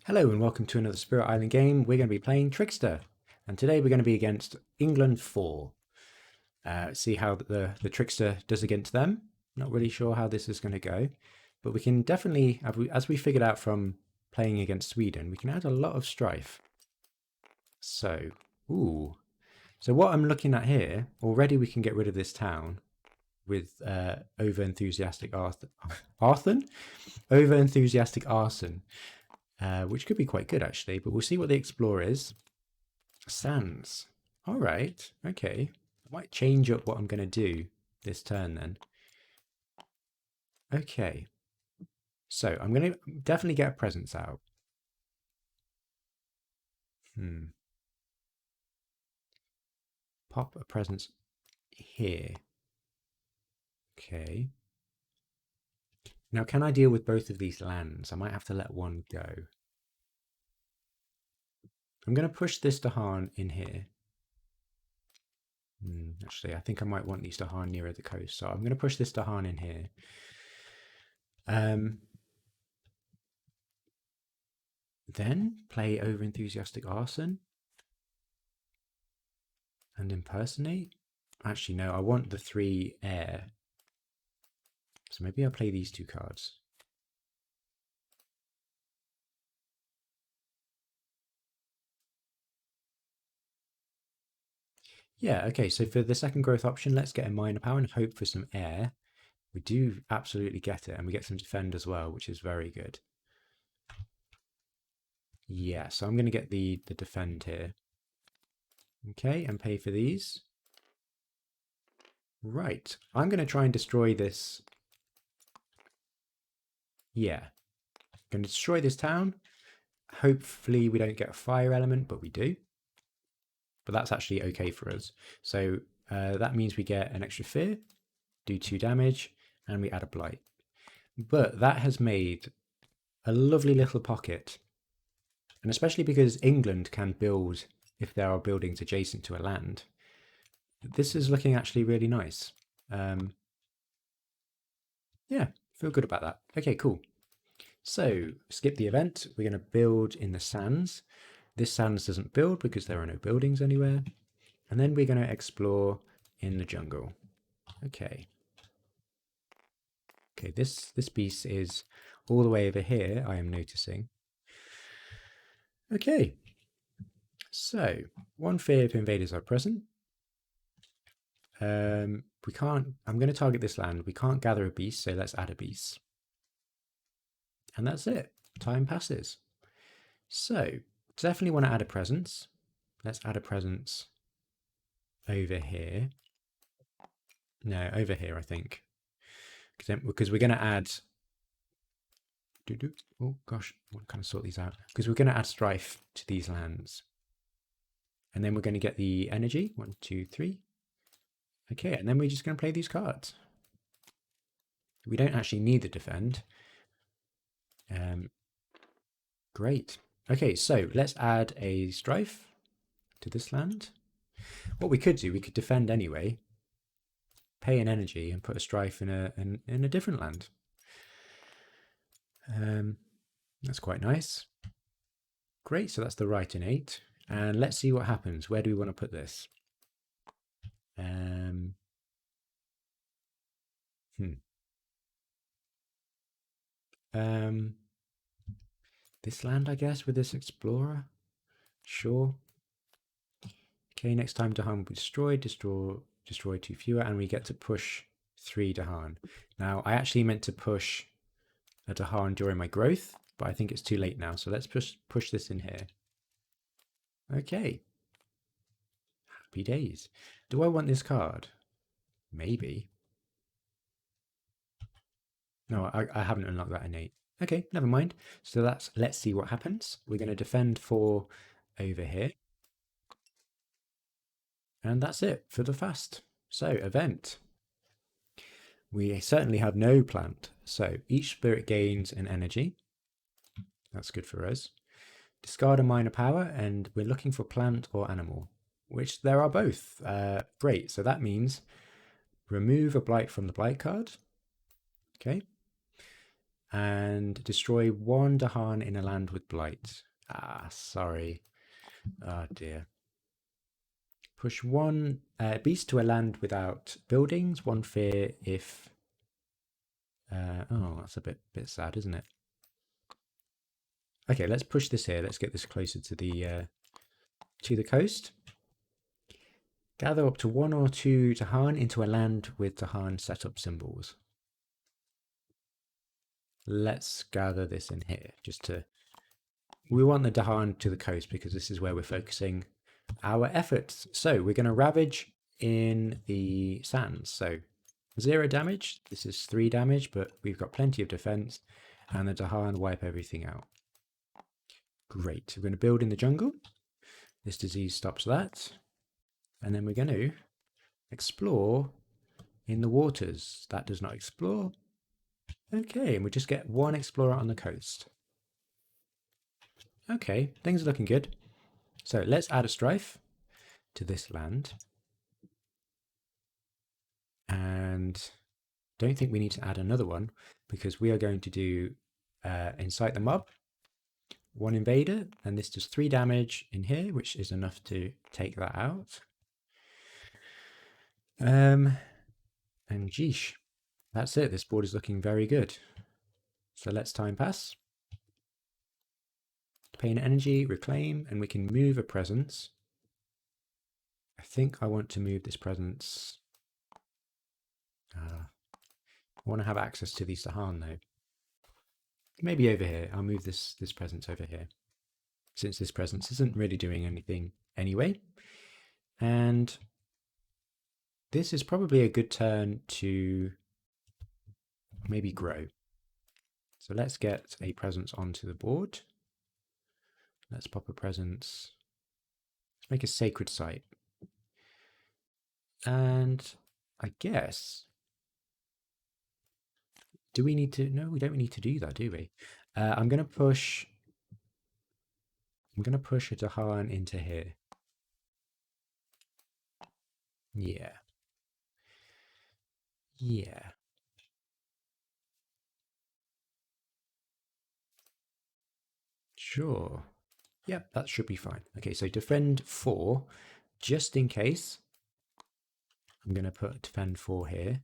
Hello and welcome to another Spirit Island game. We're going to be playing Trickster, and today we're going to be against England 4. See how the Trickster does against them. Not really sure how this is going to go, but we can definitely, as we figured out from playing against Sweden, we can add a lot of strife. So, so what I'm looking at here, already we can get rid of this town with over-enthusiastic arson, over-enthusiastic arson. Which could be quite good actually, but we'll see what the explore is. Sands. All right, okay. I might change up what I'm going to do this turn then. Okay. So I'm going to definitely get a presence out. Pop a presence here. Okay. Now, can I deal with both of these lands? I might have to let one go. I'm going to push this Dahan in here. Actually, I think I might want these Dahan nearer the coast, so I'm going to push this Dahan in here. Then play over-enthusiastic arson and impersonate. Actually, no, I want the 3 air. So maybe I'll play these 2 cards. Yeah, okay, so for the second growth option, let's get a minor power and hope for some air. We do absolutely get it, and we get some defend as well, which is very good. Yeah, so I'm going to get the defend here. Okay, and pay for these. Right, I'm going to try and destroy this. Yeah, I'm going to destroy this town. Hopefully we don't get a fire element, but we do. But that's actually okay for us. So that means we get an extra fear, do 2 damage, and we add a blight. But that has made a lovely little pocket. And especially because England can build if there are buildings adjacent to a land. This is looking actually really nice. Yeah, feel good about that. Okay, cool. So skip the event. We're going to build in the sands. This sands doesn't build because there are no buildings anywhere. And then we're going to explore in the jungle. Okay. Okay, this piece is all the way over here, I am noticing. Okay. So, 1 fear if invaders are present. We can't, I'm going to target this land. We can't gather a beast, so let's add a beast. And that's it. Time passes. So, definitely want to add a presence. Let's add a presence over here. No, over here, I think. Because we're going to add... Oh, gosh, I want to kind of sort these out. Because we're going to add strife to these lands. And then we're going to get the energy. 1, 2, 3. Okay, and then we're just going to play these cards. We don't actually need the defend. Great. Okay, so let's add a strife to this land. What we could do, we could defend anyway, pay an energy and put a strife in a different land. That's quite nice. Great, so that's the right innate. And let's see what happens. Where do we want to put this? This land, I guess, with this explorer. Sure. Okay, next time Dahan will be destroyed, destroy 2 fewer, and we get to push 3 Dahan. Now, I actually meant to push a Dahan during my growth, but I think it's too late now, so let's push this in here. Okay. Happy days. Do I want this card? Maybe. No, I haven't unlocked that innate. Okay, never mind. So let's see what happens. We're going to defend 4 over here. And that's it for the fast. So, event. We certainly have no plant. So, each spirit gains an energy. That's good for us. Discard a minor power, and we're looking for plant or animal, which there are both. Great. So that means remove a blight from the blight card. Okay. and destroy one Dahan in a land with blight. Ah, sorry. Oh dear. Push one beast to a land without buildings, one fear if... oh, that's a bit sad, isn't it? Okay, let's push this here. Let's get this closer to the coast. Gather up to 1 or 2 Dahan into a land with Dahan setup symbols. Let's gather this in here just to... We want the Dahan to the coast because this is where we're focusing our efforts. So we're going to ravage in the sands. So 0 damage. This is 3 damage, but we've got plenty of defense. And the Dahan wipe everything out. Great. We're going to build in the jungle. This disease stops that. And then we're going to explore in the waters. That does not explore. Okay, and we just get 1 explorer on the coast. Okay, things are looking good. So let's add a strife to this land. And don't think we need to add another one because we are going to do incite the mob. 1 invader, and this does 3 damage in here, which is enough to take that out. And geesh, that's it. This board is looking very good. So let's time pass. Pay an energy, reclaim, and we can move a presence. I think I want to move this presence. I want to have access to these Dahan though. Maybe over here. I'll move this presence over here, since this presence isn't really doing anything anyway. And this is probably a good turn to maybe grow. So let's get a presence onto the board. Let's pop a presence. Let's make a sacred site. And I guess, do we need to? No, we don't need to do that, do we? I'm going to push a Dahan into here. Yeah. Yeah. Sure. Yep, that should be fine. Okay, so defend 4, just in case. I'm going to put defend 4 here.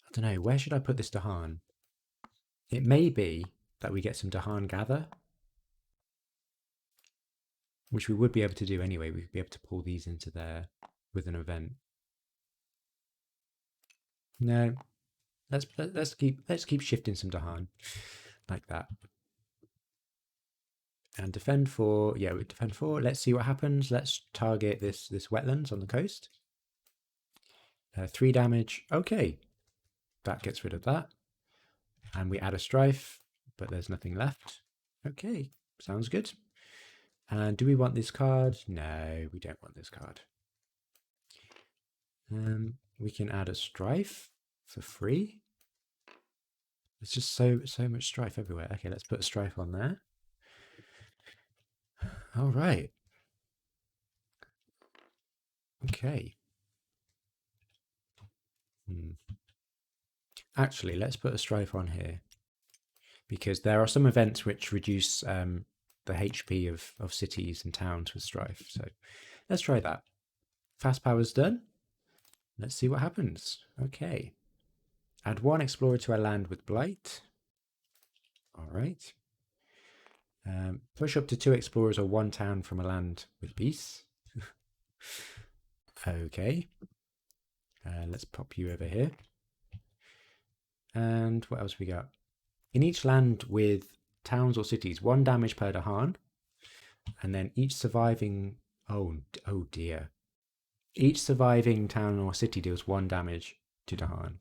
I don't know, where should I put this Dahan? It may be that we get some Dahan gather, which we would be able to do anyway. We'd be able to pull these into there with an event. No, let's keep shifting some Dahan like that. And defend 4, yeah, we defend 4. Let's see what happens. Let's target this wetlands on the coast. 3 damage. Okay, that gets rid of that. And we add a strife, but there's nothing left. Okay, sounds good. And do we want this card? No, we don't want this card. We can add a strife for free. There's just so much strife everywhere. Okay, let's put a strife on there. All right. Okay. Actually, let's put a strife on here because there are some events which reduce the HP of cities and towns with strife. So let's try that. Fast power's done. Let's see what happens. Okay. Add 1 explorer to a land with blight. All right. Push up to 2 explorers or 1 town from a land with beasts. Okay. Let's pop you over here. And what else we got? In each land with towns or cities, 1 damage per Dahan. And then each surviving... Oh dear. Each surviving town or city deals 1 damage to Dahan,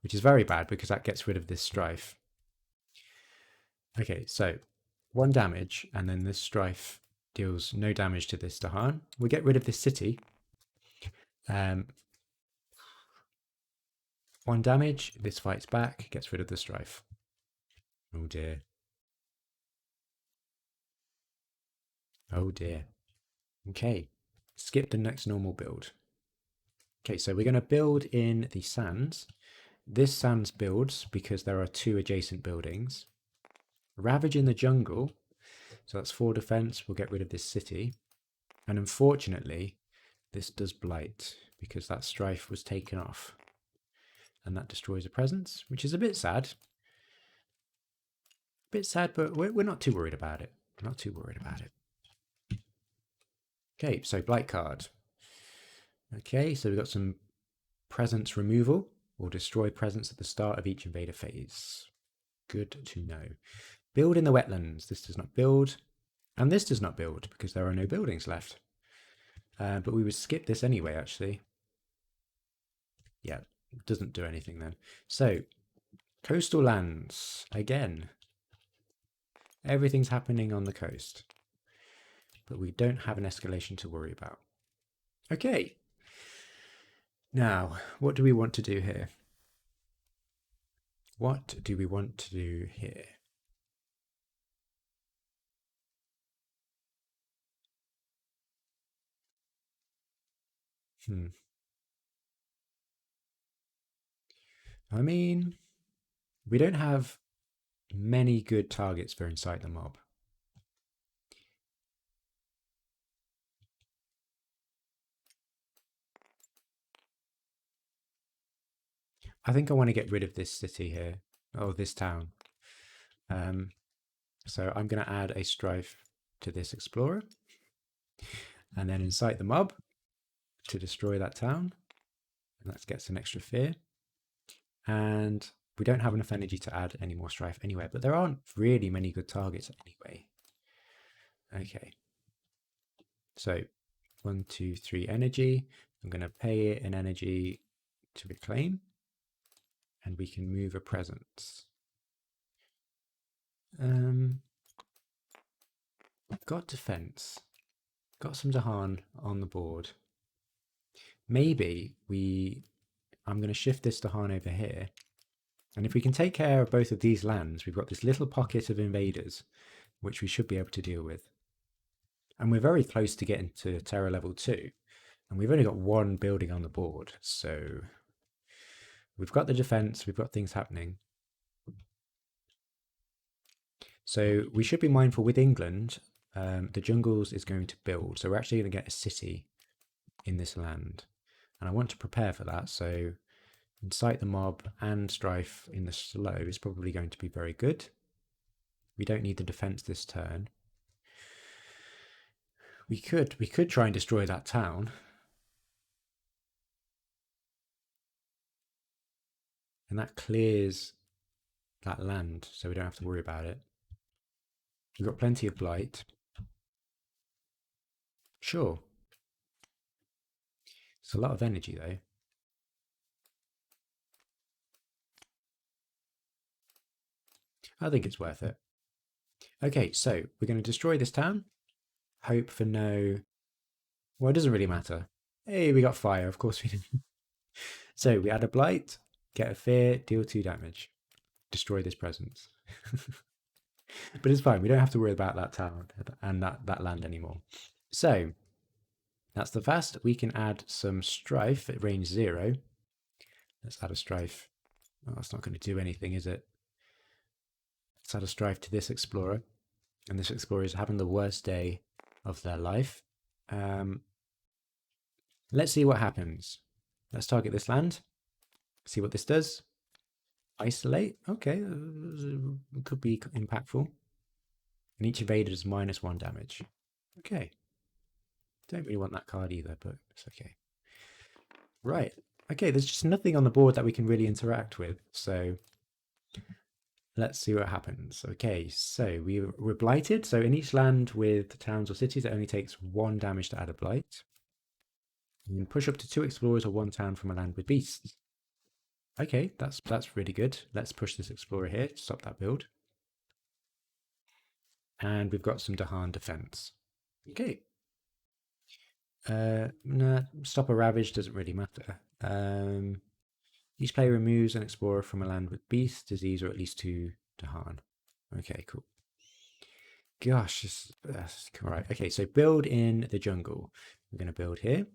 which is very bad because that gets rid of this strife. Okay, so 1 damage, and then this strife deals no damage to this Dahan. We get rid of this city. 1 damage, this fights back, gets rid of the strife. Oh dear. Oh dear. Okay, skip the next normal build. Okay, so we're going to build in the sands. This sands builds because there are 2 adjacent buildings. Ravage in the jungle. So that's 4 defense. We'll get rid of this city. And unfortunately, this does blight because that strife was taken off. And that destroys a presence, which is a bit sad. Bit sad, but we're not too worried about it. Not too worried about it. Okay, so blight card. Okay, so we've got some presence removal or destroy presence at the start of each invader phase. Good to know. Build in the wetlands. This does not build. And this does not build because there are no buildings left. But we would skip this anyway, actually. Yeah, it doesn't do anything then. So, coastal lands. Again, everything's happening on the coast. But we don't have an escalation to worry about. Okay. Now, what do we want to do here? What do we want to do here? I mean, we don't have many good targets for Incite the Mob. I think I want to get rid of this city here, or this town. So I'm going to add a strife to this explorer, and then incite the mob to destroy that town. And that gets some extra fear. And we don't have enough energy to add any more strife anywhere, but there aren't really many good targets anyway. Okay. So 1, 2, 3 energy. I'm going to pay it an energy to reclaim. And we can move a presence. Got defense. Got some Dahan on the board. Maybe I'm going to shift this Dahan over here. And if we can take care of both of these lands, we've got this little pocket of invaders, which we should be able to deal with. And we're very close to getting to terror level 2. And we've only got 1 building on the board. So we've got the defense, we've got things happening. So we should be mindful with England, the jungles is going to build. So we're actually going to get a city in this land. And I want to prepare for that. So incite the mob and strife in the slow is probably going to be very good. We don't need the defense this turn. We could try and destroy that town. And that clears that land, so we don't have to worry about it. We've got plenty of blight. Sure. It's a lot of energy, though. I think it's worth it. Okay, so we're going to destroy this town. Hope for no... Well, it doesn't really matter. Hey, we got fire. Of course we didn't. So we add a blight, get a fear, deal 2 damage. Destroy this presence. But it's fine. We don't have to worry about that town and that land anymore. So that's the fast. We can add some strife at range 0. Let's add a strife. Oh, that's not going to do anything, is it? Let's add a strife to this explorer. And this explorer is having the worst day of their life. Let's see what happens. Let's target this land. See what this does. Isolate. Okay, could be impactful. And each invader does -1 damage. Okay. Don't really want that card either, but it's okay. Right. Okay, there's just nothing on the board that we can really interact with. So let's see what happens. Okay, so we're blighted. So in each land with towns or cities, it only takes 1 damage to add a blight. You can push up to 2 explorers or 1 town from a land with beasts. Okay, that's really good. Let's push this explorer here to stop that build. And we've got some Dahan defense. Okay. Nah, stop a ravage doesn't really matter. Each player removes an explorer from a land with beast, disease, or at least 2 Dahan. Okay, cool. Gosh, that's right. Okay, so build in the jungle. We're going to build here.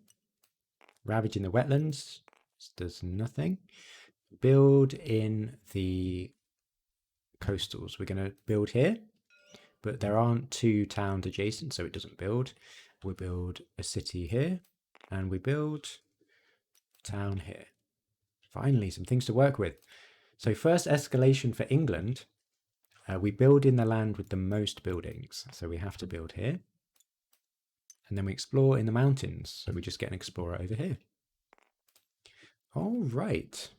Ravage in the wetlands. This does nothing. Build in the coastals. We're going to build here, but there aren't two towns adjacent, so it doesn't build. We build a city here, and we build a town here. Finally, some things to work with. So first escalation for England, we build in the land with the most buildings. So we have to build here. And then we explore in the mountains. So we just get an explorer over here. All right.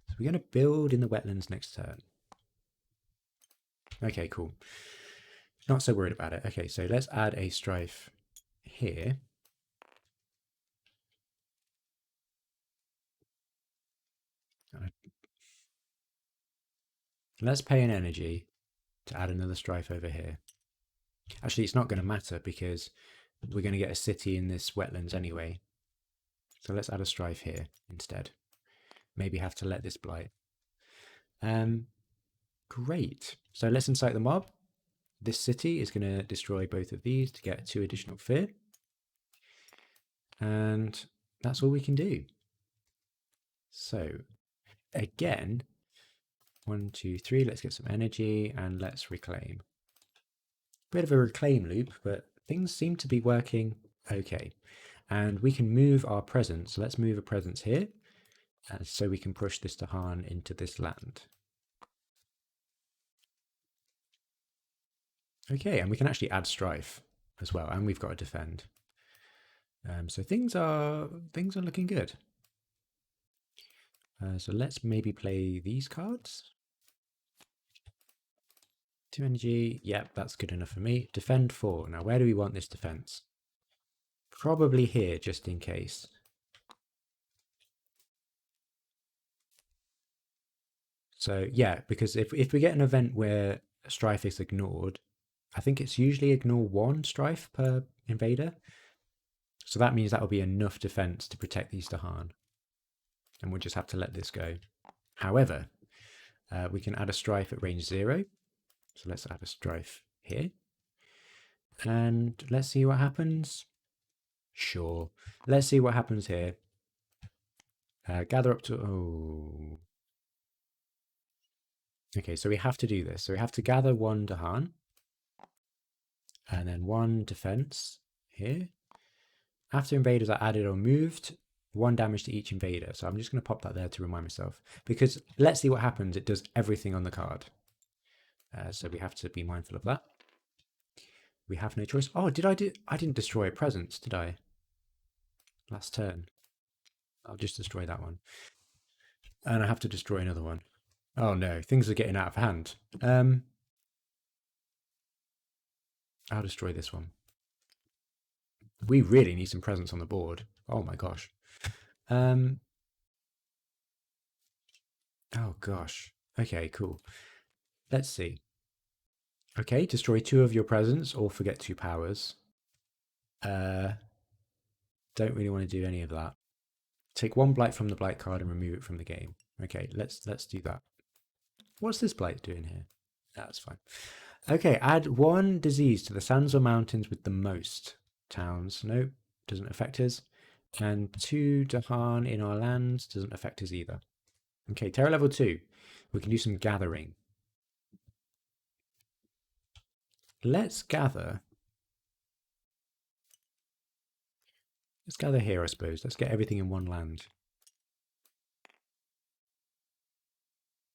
So we're going to build in the wetlands next turn. Okay, cool. Not so worried about it. Okay, so let's add a strife here. Let's pay an energy to add another strife over here. Actually, it's not going to matter because we're going to get a city in this wetlands anyway. So let's add a strife here instead. Maybe have to let this blight. Great. So let's incite the mob. This city is going to destroy both of these to get 2 additional fear. And that's all we can do. So again, 1, 2, 3, let's get some energy and let's reclaim. Bit of a reclaim loop, but things seem to be working okay. And we can move our presence. So let's move a presence here. So we can push this Dahan into this land. Okay, and we can actually add strife as well, and we've got to defend. So things are looking good. So let's maybe play these cards. 2 energy, yep, that's good enough for me. Defend 4. Now, where do we want this defense? Probably here, just in case. So yeah, because if we get an event where strife is ignored, I think it's usually ignore 1 strife per invader. So that means that will be enough defense to protect these Dahan. And we'll just have to let this go. However, we can add a strife at range 0. So let's add a strife here. And let's see what happens. Sure. Let's see what happens here. Gather up to... Oh. Okay, so we have to do this. So we have to gather 1 Dahan. And then 1 defense here. After invaders are added or moved, 1 damage to each invader. So I'm just going to pop that there to remind myself. Because let's see what happens. It does everything on the card. So we have to be mindful of that. We have no choice. Oh, I didn't destroy a presence, did I? Last turn. I'll just destroy that one. And I have to destroy another one. Oh no, things are getting out of hand. I'll destroy this one. We really need some presence on the board. Oh my gosh. Oh gosh. Okay, cool. Let's see. Okay, destroy 2 of your presence or forget 2 powers. Don't really want to do any of that. Take 1 blight from the blight card and remove it from the game. Okay, let's do that. What's this blight doing here? That's fine. Okay, add 1 disease to the sands or mountains with the most towns. Nope, doesn't affect us. And 2 Dahan in our lands doesn't affect us either. Okay, terror level 2. We can do some gathering. Let's gather. Let's gather here, I suppose. Let's get everything in 1 land.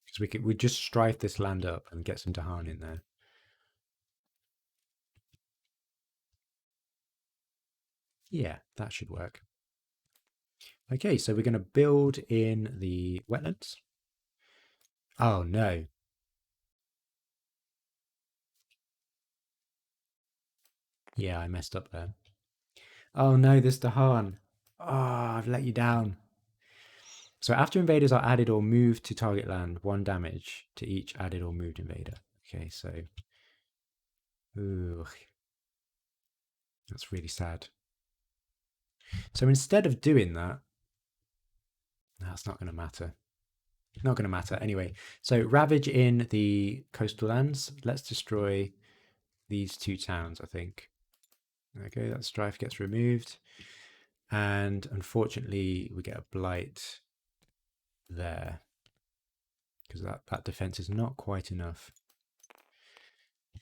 Because we just strife this land up and get some Dahan in there. Yeah, that should work. Okay, so we're going to build in the wetlands. Oh no. Yeah, I messed up there. Oh no, there's Dahan. Oh, I've let you down. So after invaders are added or moved to target land, 1 damage to each added or moved invader. Okay, so... Ooh. That's really sad. So instead of doing that... That's not going to matter. Not going to matter. Anyway, so ravage in the coastal lands. Let's destroy these 2 towns, I think. Okay, that strife gets removed. And unfortunately, we get a blight there because that defense is not quite enough.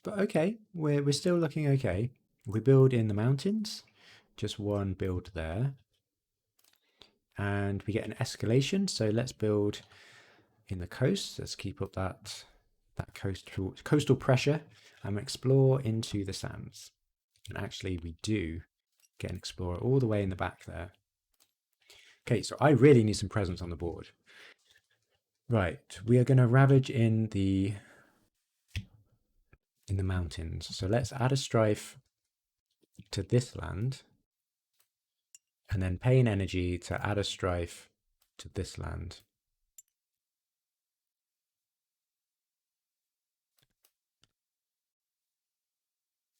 But okay, we're still looking okay. We build in the mountains, just one build there. And we get an escalation, so let's build in the coast. Let's keep up that coastal pressure and explore into the sands. And actually we do get an explorer all the way in the back there. Okay, so I really need some presence on the board. Right, we are going to ravage in the mountains. So let's add a strife to this land and then pay an energy to add a strife to this land.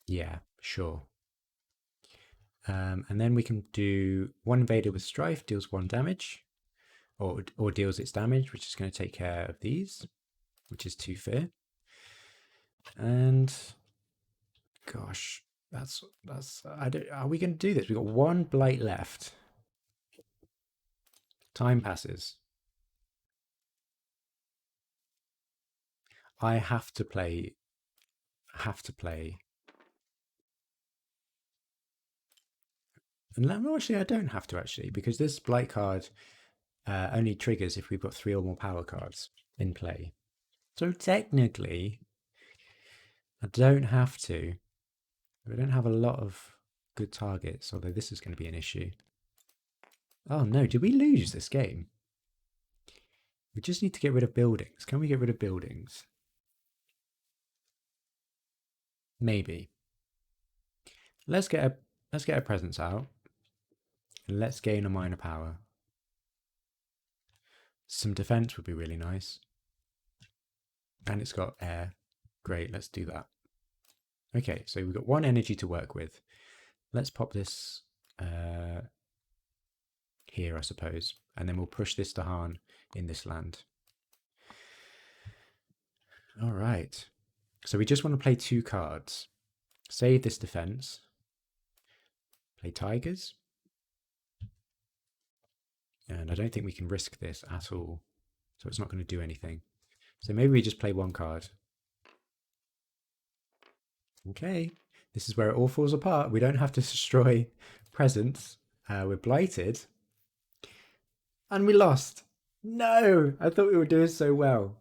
Yeah, sure. And then we can do one invader with strife deals 1 damage, or deals its damage, which is going to take care of these, which is 2 fear. And gosh, are we going to do this? We've got 1 blight left. Time passes. I have to play. And actually, I don't have to actually, because this blight card only triggers if we've got 3 or more power cards in play. So technically, I don't have to. We don't have a lot of good targets, although this is going to be an issue. Oh no, did we lose this game? We just need to get rid of buildings. Can we get rid of buildings? Maybe. Let's get a presence out. And let's gain a minor power. Some defense would be really nice. And it's got air. Great, let's do that. Okay, so we've got 1 energy to work with. Let's pop this here, I suppose. And then we'll push this to Han in this land. All right. So we just want to play 2 cards. Save this defense. Play tigers. And I don't think we can risk this at all. So it's not going to do anything. So maybe we just play 1 card. Okay. This is where it all falls apart. We don't have to destroy presence. We're blighted. And we lost. No! I thought we were doing so well.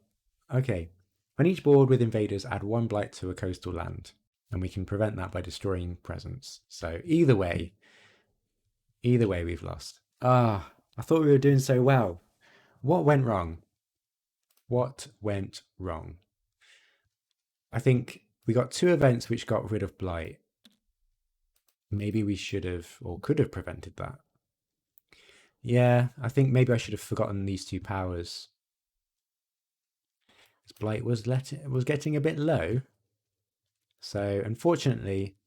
Okay. On each board with invaders, add 1 blight to a coastal land. And we can prevent that by destroying presence. So either way we've lost. I thought we were doing so well. What went wrong? What went wrong? I think we got 2 events which got rid of blight. Maybe we should have or could have prevented that. Yeah, I think maybe I should have forgotten these 2 powers. Blight was getting a bit low. So unfortunately,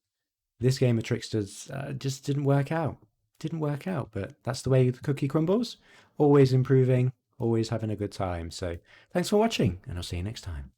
this game of Tricksters just didn't work out. But that's the way the cookie crumbles. Always improving, always having a good time. So thanks for watching, and I'll see you next time.